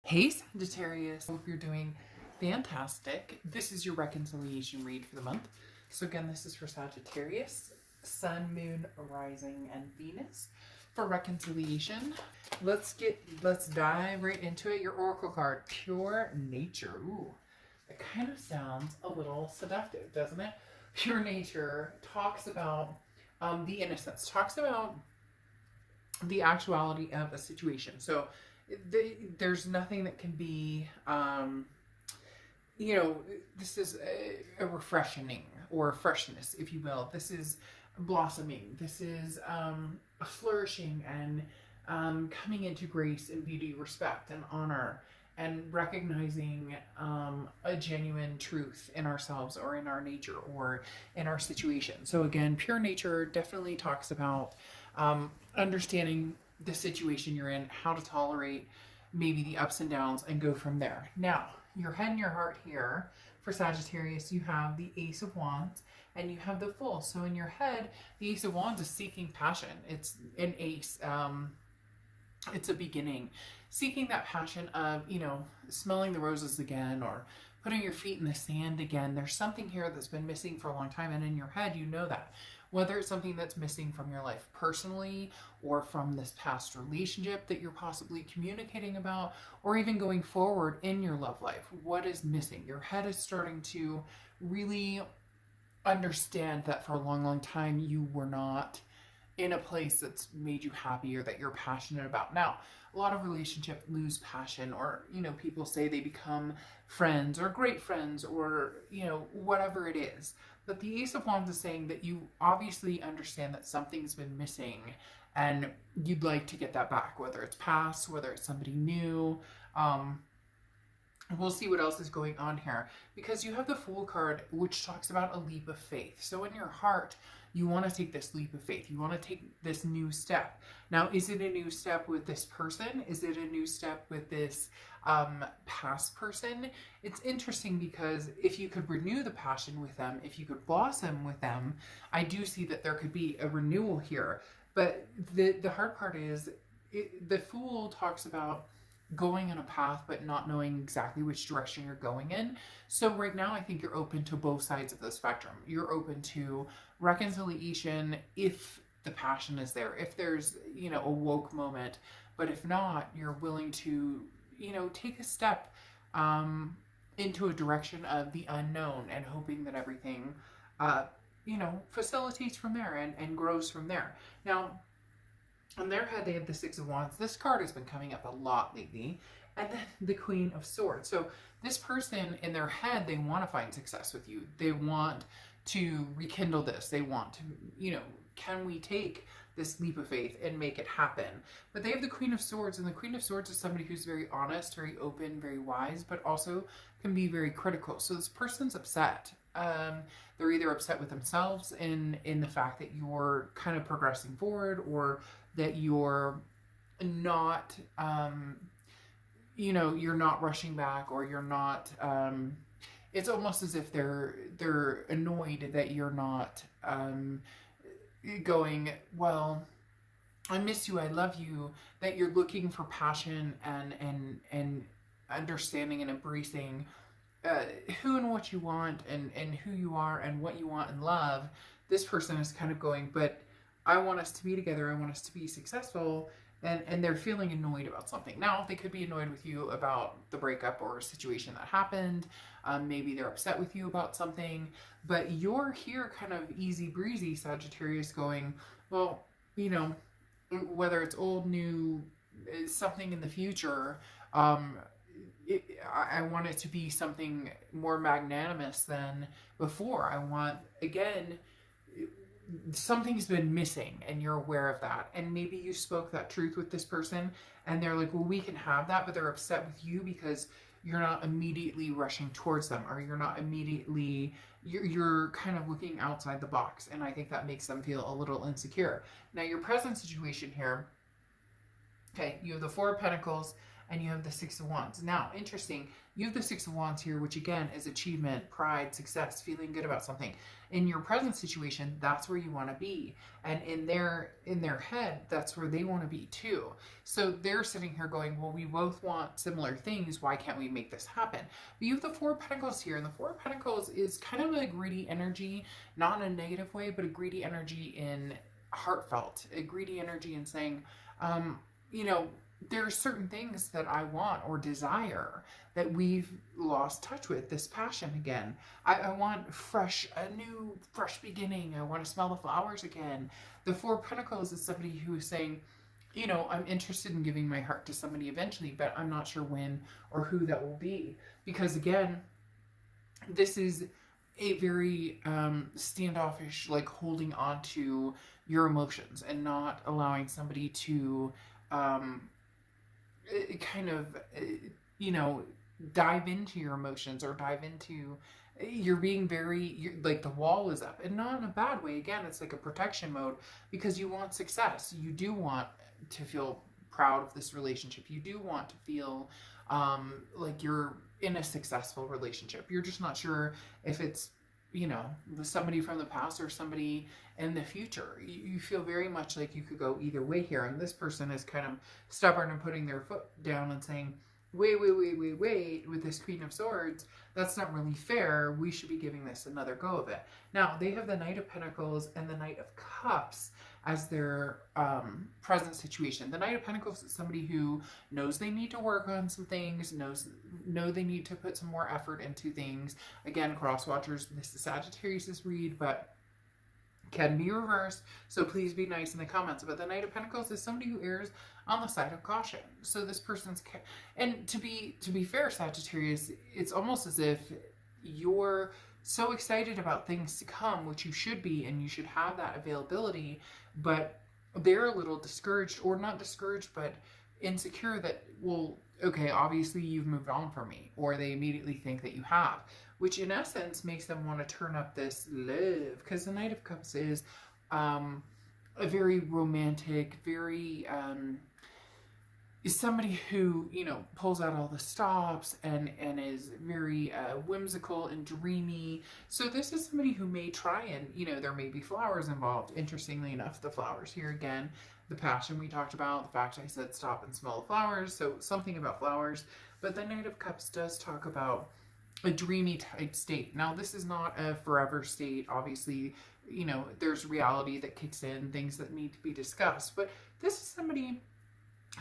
Hey Sagittarius, hope you're doing fantastic. This is your reconciliation read for the month. So again, this is for Sagittarius, Sun, Moon, Rising, and Venus for reconciliation. Let's dive right into it. Your Oracle card, Pure Nature. Ooh, it kind of sounds a little seductive, doesn't it? Pure Nature talks about the innocence, talks about the actuality of a situation. So there's nothing that can be, this is a refreshing or freshness, if you will. This is blossoming. This is flourishing and coming into grace and beauty, respect and honor, and recognizing a genuine truth in ourselves or in our nature or in our situation. So again, pure nature definitely talks about understanding the situation you're in, how to tolerate maybe the ups and downs and go from there. Now, your head and your heart here for Sagittarius, you have the Ace of Wands and you have the Fool. So in your head, the Ace of Wands is seeking passion. It's an ace. It's a beginning. Seeking that passion of, smelling the roses again or putting your feet in the sand again. There's something here that's been missing for a long time, and in your head, you know that. Whether it's something that's missing from your life personally or from this past relationship that you're possibly communicating about, or even going forward in your love life, what is missing? Your head is starting to really understand that for a long, long time you were not in a place that's made you happy or that you're passionate about. Now, a lot of relationships lose passion, or, people say they become friends or great friends or, whatever it is. But the Ace of Wands is saying that you obviously understand that something's been missing and you'd like to get that back, whether it's past, whether it's somebody new. We'll see what else is going on here, because you have the Fool card, which talks about a leap of faith. So in your heart, you want to take this leap of faith. You want to take this new step. Now, is it a new step with this person? Is it a new step with this past person? It's interesting because if you could renew the passion with them, if you could blossom with them, I do see that there could be a renewal here. But the hard part is the Fool talks about going in a path but not knowing exactly which direction you're going in. So right now I think you're open to both sides of the spectrum. You're open to reconciliation if the passion is there, if there's a woke moment, but if not, you're willing to take a step into a direction of the unknown and hoping that everything facilitates from there and grows from there. Now, on their head, they have the Six of Wands. This card has been coming up a lot lately. And then the Queen of Swords. So this person, in their head, they want to find success with you. They want to rekindle this. They want to, can we take this leap of faith and make it happen? But they have the Queen of Swords, and the Queen of Swords is somebody who's very honest, very open, very wise, but also can be very critical. So this person's upset. They're either upset with themselves in the fact that you're kind of progressing forward, or that you're not, you're not rushing back, or you're not, it's almost as if they're annoyed that you're not going, well, I miss you, I love you, that you're looking for passion and understanding and embracing who and what you want and who you are and what you want in love. This person is kind of going, but I want us to be together, I want us to be successful, and they're feeling annoyed about something. Now, they could be annoyed with you about the breakup or a situation that happened. Maybe they're upset with you about something, but you're here kind of easy breezy, Sagittarius, going, well, whether it's old, new, something in the future, I want it to be something more magnanimous than before. I want, again, something's been missing and you're aware of that, and maybe you spoke that truth with this person and they're like, well, we can have that, but they're upset with you because you're not immediately rushing towards them, or you're not immediately, you're kind of looking outside the box, and I think that makes them feel a little insecure. Now, your present situation here, okay, you have the Four of Pentacles and you have the Six of Wands. Now, interesting, you have the Six of Wands here, which again is achievement, pride, success, feeling good about something. In your present situation, that's where you want to be. And in their head, that's where they want to be too. So they're sitting here going, well, we both want similar things. Why can't we make this happen? But you have the Four of Pentacles here, and the Four of Pentacles is kind of a greedy energy, not in a negative way, but a greedy energy in heartfelt, a greedy energy in saying, you know, there are certain things that I want or desire that we've lost touch with, this passion again. I want a new fresh beginning. I want to smell the flowers again. The Four of Pentacles is somebody who is saying, you know, I'm interested in giving my heart to somebody eventually, but I'm not sure when or who that will be. Because again, this is a very standoffish, like holding on to your emotions and not allowing somebody to kind of, you know, dive into your emotions or dive into, you're being very, like the wall is up, and not in a bad way. Again, it's like a protection mode because you want success. You do want to feel proud of this relationship. You do want to feel like you're in a successful relationship. You're just not sure if it's, you know, somebody from the past or somebody in the future. You feel very much like you could go either way here. And this person is kind of stubborn and putting their foot down and saying, wait, with this Queen of Swords, that's not really fair. We should be giving this another go of it. Now, they have the Knight of Pentacles and the Knight of Cups as their present situation. The Knight of Pentacles is somebody who knows they need to work on some things, know they need to put some more effort into things. Again, cross watchers, this is Sagittarius' read, but can be reversed, so please be nice in the comments. But the Knight of Pentacles is somebody who errs on the side of caution. So this person's, and to be fair, Sagittarius, it's almost as if you're so excited about things to come, which you should be, and you should have that availability, but they're a little discouraged, or not discouraged, but insecure that, well, okay, obviously you've moved on from me, or they immediately think that you have, which in essence makes them want to turn up this love, because the Knight of Cups is a very romantic, very is somebody who, you know, pulls out all the stops and is very whimsical and dreamy. So this is somebody who may try and, you know, there may be flowers involved. Interestingly enough, the flowers here again, the passion we talked about, the fact I said stop and smell the flowers, so something about flowers. But the Knight of Cups does talk about a dreamy type state. Now, this is not a forever state. Obviously, you know, there's reality that kicks in, things that need to be discussed. But this is somebody,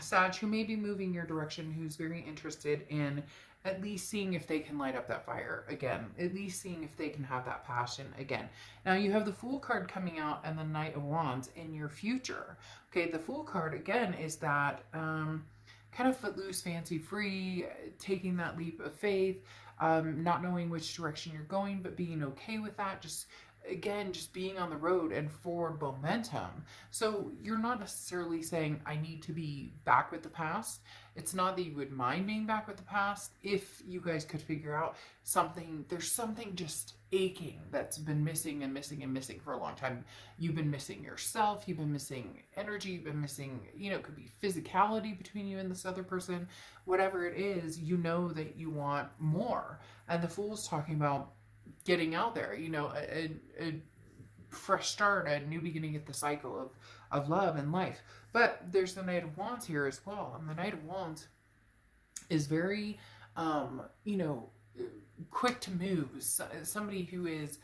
Sag, who may be moving your direction, who's very interested in at least seeing if they can light up that fire again, at least seeing if they can have that passion again. Now, you have the Fool card coming out and the Knight of Wands in your future. Okay, the Fool card, again, is that kind of footloose, fancy-free, taking that leap of faith, not knowing which direction you're going, but being okay with that, just being on the road and forward momentum. So you're not necessarily saying, I need to be back with the past. It's not that you would mind being back with the past if you guys could figure out something, there's something just aching that's been missing and missing and missing for a long time. You've been missing yourself, you've been missing energy, you've been missing, you know, it could be physicality between you and this other person. Whatever it is, you know that you want more. And the Fool's talking about getting out there, you know, a fresh start, a new beginning at the cycle of love and life. But there's the Knight of Wands here as well. And the Knight of Wands is very, you know, quick to move. Somebody who is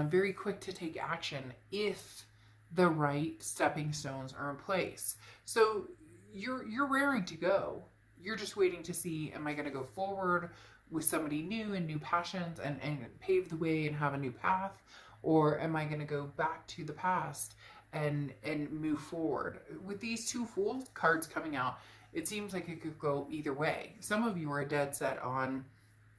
very quick to take action if the right stepping stones are in place. So you're raring to go. You're just waiting to see, am I going to go forward with somebody new and new passions and pave the way and have a new path? Or am I going to go back to the past and move forward? With these two Fool cards coming out, it seems like it could go either way. Some of you are dead set on,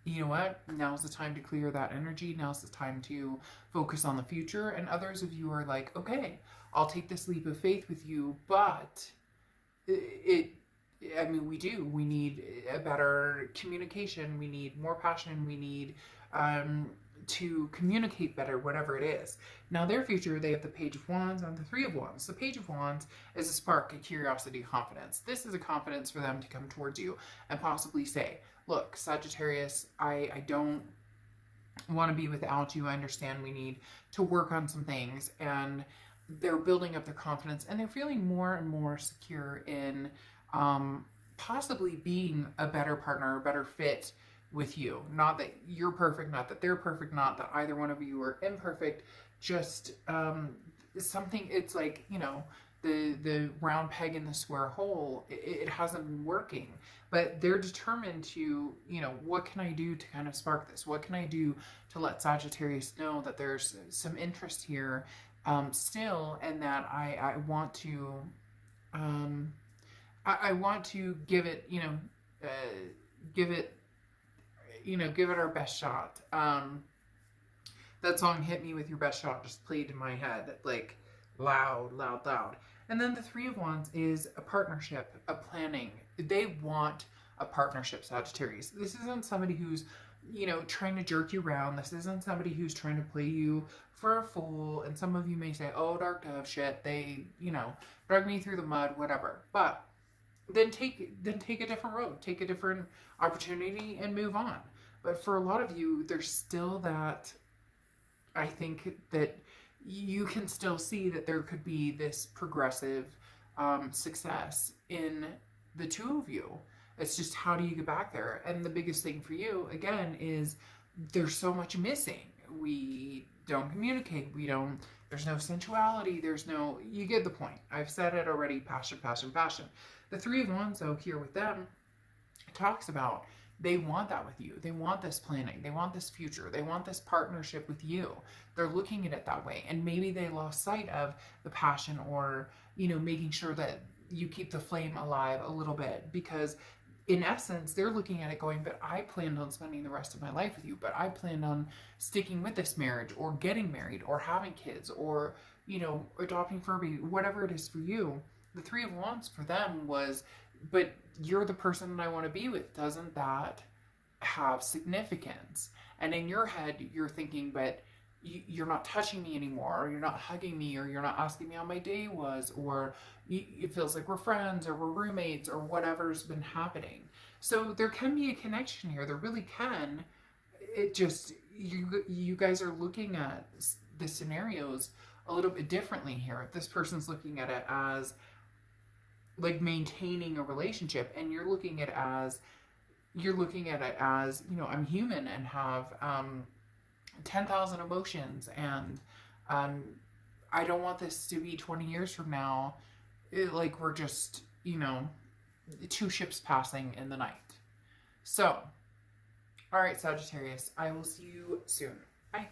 you know what, now's the time to clear that energy. Now's the time to focus on the future. And others of you are like, okay, I'll take this leap of faith with you, but I mean, we need a better communication. We need more passion. We need to communicate better, whatever it is. Now their future, they have the Page of Wands and the Three of Wands. The Page of Wands is a spark, a curiosity, confidence. This is a confidence for them to come towards you and possibly say, look, Sagittarius, I don't want to be without you. I understand we need to work on some things. And they're building up their confidence and they're feeling more and more secure in possibly being a better partner, a better fit with you. Not that you're perfect, not that they're perfect, not that either one of you are imperfect, just something, it's like, you know, the round peg in the square hole, it hasn't been working, but they're determined to, you know, what can I do to kind of spark this? What can I do to let Sagittarius know that there's some interest here still, and that I want to, I want to give it, you know, give it our best shot. That song Hit Me With Your Best Shot just played in my head, like loud. And then the Three of Wands is a partnership, a planning. They want a partnership, Sagittarius. This isn't somebody who's, you know, trying to jerk you around. This isn't somebody who's trying to play you for a fool. And some of you may say, oh, dark dove shit, they, you know, drug me through the mud, whatever. But then take a different road, take a different opportunity and move on. But for a lot of you, there's still that, I think that you can still see that there could be this progressive success in the two of you. It's just, how do you get back there? And the biggest thing for you, again, is there's so much missing. We don't communicate. There's no sensuality. There's no, you get the point. I've said it already, passion. The Three of Wands, though, here with them, talks about they want that with you. They want this planning. They want this future. They want this partnership with you. They're looking at it that way. And maybe they lost sight of the passion, or, you know, making sure that you keep the flame alive a little bit, because in essence, they're looking at it going, but I planned on spending the rest of my life with you, but I planned on sticking with this marriage, or getting married, or having kids, or, you know, adopting Furby, whatever it is for you. The Three of Wands for them was, but you're the person that I want to be with. Doesn't that have significance? And in your head, you're thinking, but you're not touching me anymore, or you're not hugging me, or you're not asking me how my day was, or it feels like we're friends, or we're roommates, or whatever's been happening. So there can be a connection here. There really can. It just, you guys are looking at the scenarios a little bit differently here. This person's looking at it as like maintaining a relationship, and you're looking at it as, you know, I'm human and have 10,000 emotions, and I don't want this to be 20 years from now, like we're just, you know, two ships passing in the night. So, all right, Sagittarius, I will see you soon. Bye.